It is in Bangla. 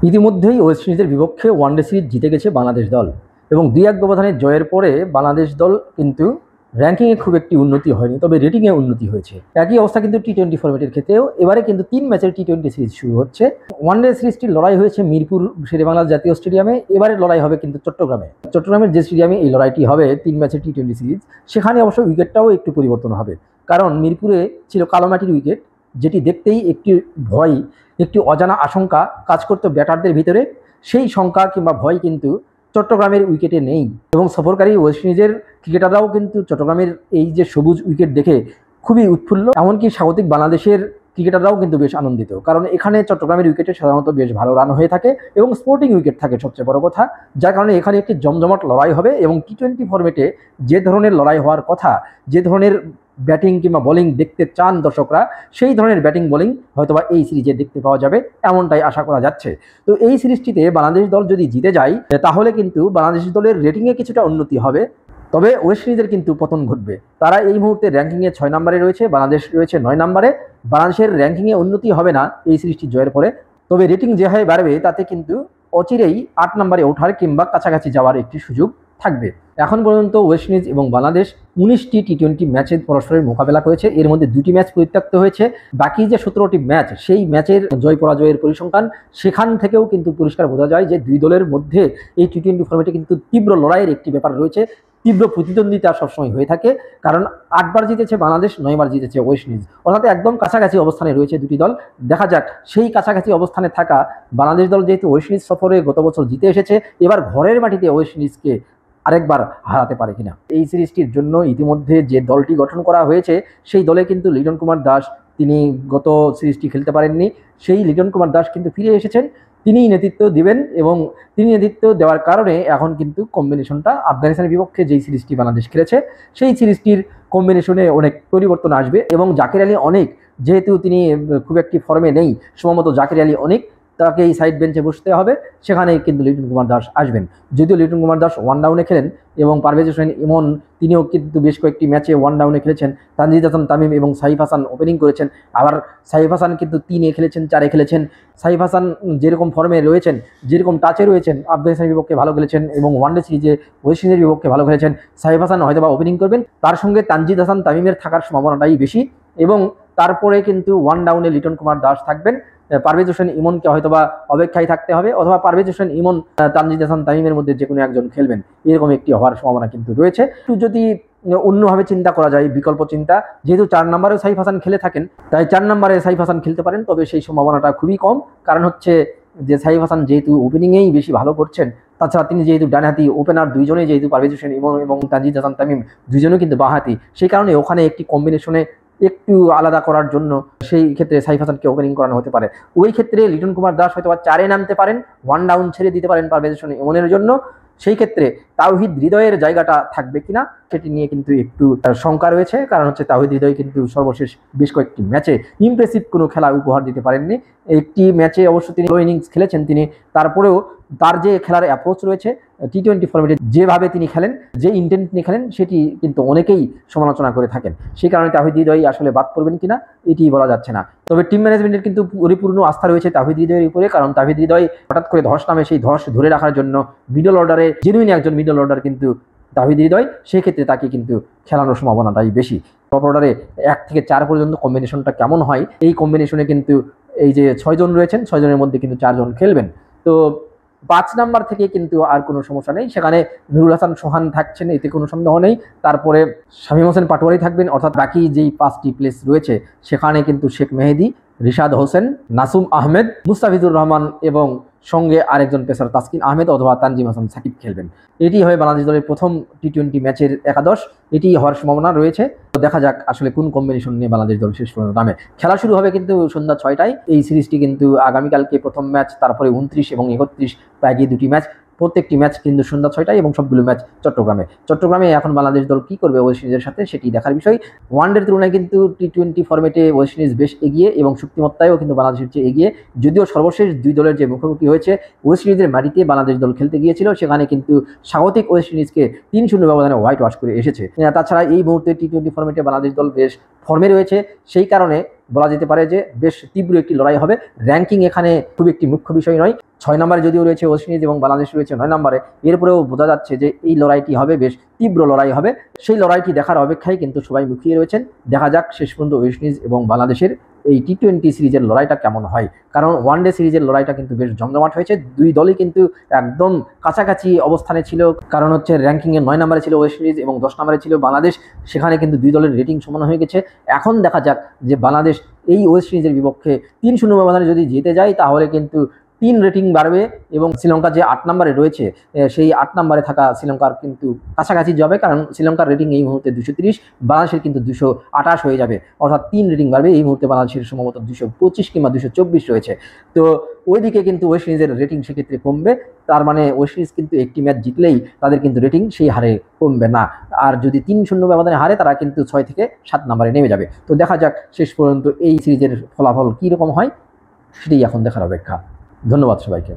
ইতিমধ্যেই ওয়েস্ট ইন্ডিজের বিপক্ষে ওয়ানডে সিরিজ জিতে গেছে বাংলাদেশ দল এবং ২-১ ব্যবধানে জয়ের পরে বাংলাদেশ দল কিন্তু র্যাঙ্কিংয়ে খুব একটি উন্নতি হয়নি, তবে রেটিংয়ে উন্নতি হয়েছে। একই অবস্থা কিন্তু টি-20 ফরম্যাটের ক্ষেত্রেও এবারে কিন্তু ৩ ম্যাচের টি-20 সিরিজ শুরু হচ্ছে। ওয়ানডে সিরিজটির লড়াই হয়েছে মিরপুর শেরেবাংলা জাতীয় স্টেডিয়ামে, এবারে লড়াই হবে কিন্তু চট্টগ্রামের যে স্টেডিয়ামে এই লড়াইটি হবে ৩ ম্যাচের টি-20 সিরিজ, সেখানে অবশ্য উইকেটটাও একটু পরিবর্তন হবে, কারণ মিরপুরে ছিল কালো মাটির উইকেট, যেটি দেখতেই একটি ভয়, একটি অজানা আশঙ্কা কাজ করতো ব্যাটারদের ভিতরে। সেই শঙ্কা কিংবা ভয় কিন্তু চট্টগ্রামের উইকেটে নেই এবং সফরকারী ওয়েস্ট ইন্ডিজের ক্রিকেটাররাও কিন্তু চট্টগ্রামের এই যে সবুজ উইকেট দেখে খুবই উৎফুল্ল। এমনকি স্বাগতিক বাংলাদেশের ক্রিকেটাররাও কিন্তু বেশ আনন্দিত, কারণ এখানে চট্টগ্রামের উইকেটে সাধারণত বেশ ভালো রান হয়ে থাকে এবং স্পোর্টিং উইকেট থাকে সবচেয়ে বড় কথা, যার কারণে এখানে একটি জমজমাট লড়াই হবে এবং টি-20 ফরম্যাটে যে ধরনের লড়াই হওয়ার কথা, যে ধরনের ব্যাটিং কিংবা বোলিং দেখতে চান দর্শকরা, সেই ধরনের ব্যাটিং বোলিং হয়তোবা এই সিরিজে দেখতে পাওয়া যাবে, এমনটাই আশা করা যাচ্ছে। তো এই সিরিজটিতে বাংলাদেশ দল যদি জিতে যায় তাহলে কিন্তু বাংলাদেশ দলের রেটিংয়ে কিছুটা উন্নতি হবে, তবে ওয়েস্ট ইন্ডিজের কিন্তু পতন ঘটবে। তারা এই মুহূর্তে র্যাঙ্কিংয়ে 6 নম্বরে রয়েছে, বাংলাদেশ রয়েছে 9 নম্বরে। বাংলাদেশের র্যাঙ্কিংয়ে উন্নতি হবে না এই সিরিজটি জয়ের পরে, তবে রেটিং যে হারে বাড়বে তাতে কিন্তু অচিরেই 8 নম্বরে ওঠার কিংবা কাছাকাছি যাওয়ার একটি সুযোগ থাকবে। এখন পর্যন্ত ওয়েস্ট ইন্ডিজ এবং বাংলাদেশ 19টি টি-20 ম্যাচে পরস্পরের মোকাবেলা করেছে, এর মধ্যে 2টি ম্যাচ পরিত্যক্ত হয়েছে। বাকি যে 17টি ম্যাচ, সেই ম্যাচের জয় পরাজয়ের পরিসংখ্যান, সেখান থেকেও কিন্তু পরিষ্কার বোঝা যায় যে দুই দলের মধ্যে এই টি-20 ফরম্যাটে কিন্তু তীব্র লড়াইয়ের একটি ব্যাপার রয়েছে, তীব্র প্রতিদ্বন্দ্বিতা সবসময় হয়ে থাকে, কারণ 8 বার জিতেছে বাংলাদেশ, 9 বার জিতেছে ওয়েস্ট ইন্ডিজ, অর্থাৎ একদম কাছাকাছি অবস্থানে রয়েছে দুটি দল। দেখা যাক সেই কাছাকাছি অবস্থানে থাকা বাংলাদেশ দল যেহেতু ওয়েস্ট ইন্ডিজ সফরে গত বছর জিতে এসেছে, এবার ঘরের মাটিতে ওয়েস্ট ইন্ডিজকে আরেকবার হারাতে পারে কিনা। এই সিরিজটির জন্য ইতিমধ্যে যে দলটি গঠন করা হয়েছে, সেই দলে কিন্তু লিটন কুমার দাস, তিনি গত সিরিজটি খেলতে পারেননি, সেই লিটন কুমার দাস কিন্তু ফিরে এসেছেন, তিনিই নেতৃত্ব দিবেন এবং তিনি নেতৃত্ব দেওয়ার কারণে এখন কিন্তু কম্বিনেশনটা আফগানিস্তানের বিপক্ষে যেই সিরিজটি বাংলাদেশ খেলেছে, সেই সিরিজটির কম্বিনেশনে অনেক পরিবর্তন আসবে এবং জাকির আলী অনেক, যেহেতু তিনি খুব একটি ফর্মে নেই, সম্ভবত জাকির আলী অনেক, তাকে এই সাইড বেঞ্চে বসতে হবে, সেখানে কিন্তু লিটন কুমার দাস আসবেন। যদিও লিটন কুমার দাস ওয়ান ডাউনে খেলেন এবং পারভেজ হোসেন ইমন তিনিও কিন্তু বেশ কয়েকটি ম্যাচে ওয়ান ডাউনে খেলেছেন, তানজিদ হাসান তামিম এবং সাইফ হাসান ওপেনিং করেছেন, আবার সাইফ হাসান কিন্তু 3-এ খেলেছেন, 4-এ খেলেছেন। সাইফ হাসান যেরকম ফর্মে রয়েছেন, যেরকম টাচে রয়েছেন, আফগানিস্তানের বিপক্ষে ভালো খেলেছেন এবং ওয়ানডে সিরিজে ওয়েস্ট ইন্ডিজের বিপক্ষে ভালো খেলেছেন। সাইফ হাসান হয়তোবা ওপেনিং করবেন, তার সঙ্গে তানজিদ হাসান তামিমের থাকার সম্ভাবনাটাই বেশি এবং তারপরে কিন্তু ওয়ান ডাউনে লিটন কুমার দাস থাকবেন। পারভেজ হোসেন ইমনকে হয়তোবা অপেক্ষায় থাকতে হবে, অথবা পারভেজ হোসেন ইমন তানজিদ হাসান তামিমের মধ্যে যে কোনো একজন খেলবেন, এরকম একটি হওয়ার সম্ভাবনা কিন্তু রয়েছে। একটু যদি অন্যভাবে চিন্তা করা যায়, বিকল্প চিন্তা, যেহেতু 4 নম্বরে সাইফ হাসান খেলে থাকেন, তাই 4 নম্বরে সাইফ হাসান খেলতে পারেন, তবে সেই সম্ভাবনাটা খুবই কম, কারণ হচ্ছে যে সাইফ হাসান যেহেতু ওপেনিংয়েই বেশি ভালো করছেন, তাছাড়া তিনি যেহেতু ডানহাতি ওপেনার দুইজনেই, যেহেতু পারভেজ হোসেন ইমন এবং তানজিদ হাসান তামিম দুইজনেও কিন্তু বাঁহাতি, সেই কারণে ওখানে একটি কম্বিনেশনে একটু আলাদা করার জন্য সেই ক্ষেত্রে সাইফ হাসানকে ওপেনিং করানো হতে পারে। ওই ক্ষেত্রে লিটন কুমার দাস হয়তো 4-এ নামতে পারেন, ওয়ান ডাউন ছেড়ে দিতে পারেন পারভেজ হোসেন ইমনের জন্য। সেই ক্ষেত্রে তাওহিদ হৃদয়ের জায়গাটা থাকবে কিনা সেটি নিয়ে কিন্তু একটু শঙ্কা রয়েছে, কারণ হচ্ছে তাওহিদ হৃদয় কিন্তু সর্বশেষ বেশ কয়েকটি ম্যাচে ইমপ্রেসিভ কোনো খেলা উপহার দিতে পারেননি। একটি ম্যাচে অবশ্য তিনি লো ইনিংস খেলেছেন তিনি, তারপরেও তার যে খেলার অ্যাপ্রোচ রয়েছে টি-20 ফরম্যাটে, যেভাবে তিনি খেলেন, যে ইন্টেন্ট নিয়ে খেলেন, সেটি কিন্তু অনেকেই সমালোচনা করে থাকেন। সেই কারণে তাওহিদ হৃদয় আসলে বাদ পড়বেন কিনা এটি বলা যাচ্ছে না, তবে টিম ম্যানেজমেন্টের কিন্তু পরিপূর্ণ আস্থা রয়েছে তাওহিদ হৃদয়ের উপরে, কারণ তাওহিদ হৃদয় হঠাৎ করে ধস নামে, সেই ধস ধরে রাখার জন্য মিডল অর্ডারে জেনুইন একজন মিডল অর্ডার কিন্তু তাওহিদ হৃদয়, সেই ক্ষেত্রে তাকে কিন্তু খেলানোর সম্ভাবনাটাই বেশি। টপ অর্ডারে 1 থেকে 4 পর্যন্ত কম্বিনেশনটা কেমন হয়, এই কম্বিনেশনে কিন্তু এই যে 6 জন রয়েছেন, 6 জনের মধ্যে কিন্তু 4 জন খেলবেন। তো 5 নাম্বার থেকে কিন্তু আর কোনো সমস্যা নেই, সেখানে নুরুল হাসান সোহান থাকছেন, এতে কোনো সন্দেহ নেই। তারপরে শামীম হোসেন পাটোয়ারি থাকবেন, অর্থাৎ বাকি যেই 5টি প্লেস রয়েছে সেখানে কিন্তু শেখ মেহেদি, রিশাদ হোসেন, নাসুম আহমেদ, মুস্তাফিজুর রহমান এবং সঙ্গে আরেকজন পেসার তাসকিন আহমেদ অথবা তানজিম হাসান সাকিব খেলবেন। এটি হয় বাংলাদেশ দলের প্রথম টি-20 ম্যাচের একাদশ, এটি হওয়ার সম্ভাবনা রয়েছে। দেখা যাক আসলে কোন কম্বিনেশন নিয়ে বাংলাদেশ দল শেষ পর্যন্ত নামে। খেলা শুরু হবে কিন্তু সন্ধ্যা 6টায়। এই সিরিজটি কিন্তু আগামীকালকে প্রথম ম্যাচ, তারপরে 29 এবং 31 বাকি 2টি ম্যাচ, প্রত্যেকটি ম্যাচ কিন্তু সন্ধ্যা 6টায় এবং সবগুলো ম্যাচ চট্টগ্রামে। এখন বাংলাদেশ দল কী করবে ওয়েস্ট ইন্ডিজের সাথে, সেটি দেখার বিষয়। ওয়ানডের তুলনায় কিন্তু টি-20 ফরম্যাটে ওয়েস্ট ইন্ডিজ বেশ এগিয়ে এবং শক্তিমত্তায়ও কিন্তু বাংলাদেশের চেয়ে এগিয়ে, যদিও সর্বশেষ দুই দলের যে মুখোমুখি হয়েছে, ওয়েস্ট ইন্ডিজের মাটিতে বাংলাদেশ দল খেলতে গিয়েছিল, সেখানে কিন্তু স্বাগতিক ওয়েস্ট ইন্ডিজকে 3-0 ব্যবধানে হোয়াইট ওয়াশ করে এসেছে। তাছাড়া এই মুহূর্তে টি-20 ফরম্যাটে বাংলাদেশ দল বেশ ফর্মে রয়েছে, সেই কারণে বলা যেতে পারে যে বেশ তীব্র একটি লড়াই হবে। র্যাঙ্কিং এখানে খুব একটি মুখ্য বিষয় নয়। 6 নম্বরে যদিও রয়েছে ওয়েস্ট ইন্ডিজ এবং বাংলাদেশ রয়েছে 9 নম্বরে, এরপরেও বোঝা যাচ্ছে যে এই লড়াইটি হবে, বেশ তীব্র লড়াই হবে। সেই লড়াইটি দেখার অপেক্ষায় কিন্তু সবাই মুখিয়ে রয়েছেন। দেখা যাক শেষ পর্যন্ত ওয়েস্ট ইন্ডিজ এবং বাংলাদেশের এই টি20 সিরিজের লড়াইটা কেমন হয়, কারণ ওয়ানডে সিরিজের লড়াইটা কিন্তু বেশ জমজমাট হয়েছে। দুই দলই কিন্তু একদম কাছাকাছি অবস্থানে ছিল, কারণ হচ্ছে র্যাঙ্কিংয়ে 9 নম্বরে ছিল ওয়েস্ট ইন্ডিজ এবং 10 নম্বরে ছিল বাংলাদেশ। সেখানে কিন্তু দুই দলের রেটিং সমান হয়ে গেছে। এখন দেখা যাক যে বাংলাদেশ এই ওয়েস্ট ইন্ডিজের বিপক্ষে 3-0 ব্যবধানে যদি জিতে যায় তাহলে কিন্তু 3 রেটিং বাড়বে এবং শ্রীলঙ্কা যে 8 নম্বরে রয়েছে সেই 8 নম্বরে থাকা শ্রীলঙ্কার কিন্তু কাছাকাছি যাবে, কারণ শ্রীলঙ্কার রেটিং এই মুহূর্তে 230, বাংলাদেশের কিন্তু 228 হয়ে যাবে, অর্থাৎ 3 রেটিং বাড়বে। এই মুহূর্তে বাংলাদেশের সম্ভবত 225 কিংবা 224 রয়েছে। তো ওইদিকে কিন্তু ওয়েস্ট ইন্ডিজের রেটিং সেক্ষেত্রে কমবে। তার মানে ওয়েস্ট ইন্ডিজ কিন্তু একটি ম্যাচ জিতলেই তাদের কিন্তু রেটিং সেই হারে কমবে না। আর যদি 3-0 ব্যবধানে হারে তারা কিন্তু 6 থেকে 7 নম্বরে নেমে যাবে। তো দেখা যাক শেষ পর্যন্ত এই সিরিজের ফলাফল কী রকম হয়, সেটাই এখন দেখার অপেক্ষা। ধন্যবাদ সবাইকে।